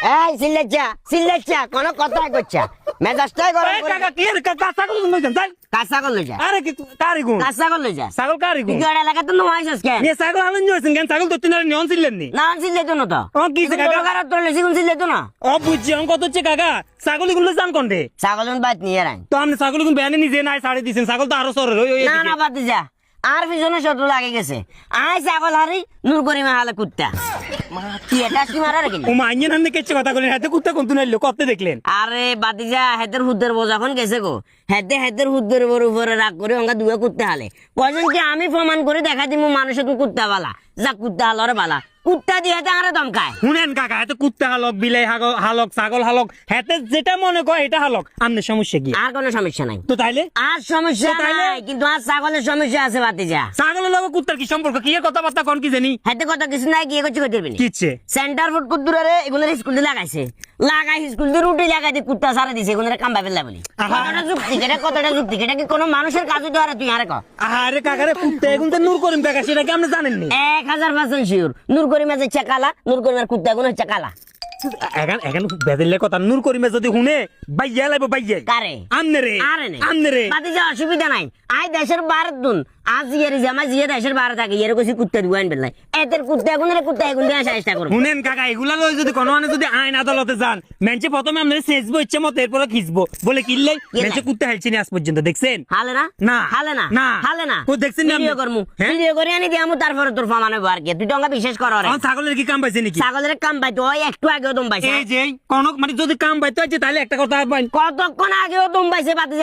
এই সিল্লেচ্ছা কোন কথা কইছা মেজাজটাই গরম করে কাকা কি রে কাকা ছাগল লই যান যাই কাঁচা কল লই যা আরে কি কারি গুণ কাঁচা কল লই যা ছাগল কারি গুণ তুই এলাকা তো নয়ছস কেন নি ছাগল আনন জইছেন কেন ছাগল তো তিনারে নিয়ন ছিলেন নি না সিল্লে তো না তো ও কি সে কাকা কাকা তোর লেসি কোন সিল্লে তো না ও বুঝছি অঙ্ক তো হচ্ছে কাকা ছাগল গুলো জান কোন রে ছাগল বাদ নিয়ে রাখ তো আপনি ছাগল গুলো বেয়ানে নিজে নাই ছাড়ি দিছেন ছাগল তো আরো সরে ওই না না বাদ যা আর পিছনে শত্রু লাগে গেছে আই ছাগল হারি নূর করিমা হালে কুত্তা কি এটা কি মারা রেখে ও মাইনে নান্নে কেচ্ছে কথা কইলেন হাতে কুত্তা কোন তুনাইলো কত দেখলেন আরে বাতিজা হেদের হুদ্দের বোঝা এখন গেছে গো হেদের হুদ্দের উপরে রাগ করে অঙ্গা দুয়া কুত্তে হালে কয়জন কি আমি প্রমাণ করে দেখা দিমু মানুষের তুমি কুত্তা বালা যা কুত্তা হালরে বালা কুত্তা দিয়ে আরে দমকায় শুনেন কাকা হাতে কুত্তা হালক বিলাই হালক ছাগল হালক হাতে যেটা মনে কয় এটা হালক আমনে সমস্যা কি আর কোনো সমস্যা নাই তো তাইলে আর সমস্যা তো তাইলে? নাই কিন্তু আর ছাগলের সমস্যা আছে বাতিজা ছাগলের লগে কুত্তার কি সম্পর্ক কি এর কথাবার্তা কোন কি জানি হেতে কথা কিছু নাই গিয়ে করতে করতে কিচ্ছে সেন্টার ফুড কুদ্দুরে এগুলো স্কুল দিয়ে লাগাইছে লাগাই স্কুল দিয়ে রুটি লাগাই দিয়ে কুত্তা সারা দিছে এগুলো কাম্বা ফেললা বলি কতটা যুক্তি এটা কি কোনো মানুষের কাজ হইতে পারে তুই আরে ক আরে কাকারে কুত্তা এগুন তো নূর করিম কাকা সেটা কি আপনি জানেন নি 1000% শিওর নূর করিম আছে চাকালা নূর করিমের কুত্তা এগুলো হচ্ছে কালা এখন বেদলে কথা নূর করিমে যদি শুনে বাইয়া লাইব বাইয়া কারে আমনে রে আরে নে আমনে রে বাতি যা অসুবিধা নাই আই দেশের বাইরে দুন আজ ইয়ারি জামা জিয়া দেশের বাইরে থাকে ইয়ারে কইছি কুত্তা দিবাইন বেলাই এদের কুত্তা এগুলো কুত্তা এগুলো দিয়ে চেষ্টা করব শুনেন কাকা এগুলা লই যদি কোনো মানে যদি আইন আদালতে যান মেনচে প্রথমে আপনি সেজবো ইচ্ছে মতো এরপরে খিচবো বলে কিনলে মেনচে কুত্তা হেলছি আজ পর্যন্ত দেখছেন হালে না না। হালে না না। হালে না কই দেখছেন না আপনি? ভিডিও করমু হ্যাঁ? ভিডিও করে আনি দিয়ামু তারপরে তোর ফামানে বার কে তুই টঙ্গা বিশেষ কর রে আমার ছাগলের কি কাম পাইছে নাকি ছাগলের কাম পাইতো ওই একটু আগেও দম পাইছে এই যে কোন মানে যদি কাম পাইতে হয় তাহলে একটা কথা পাইন কতক্ষণ আগেও দম পাইছে বাতি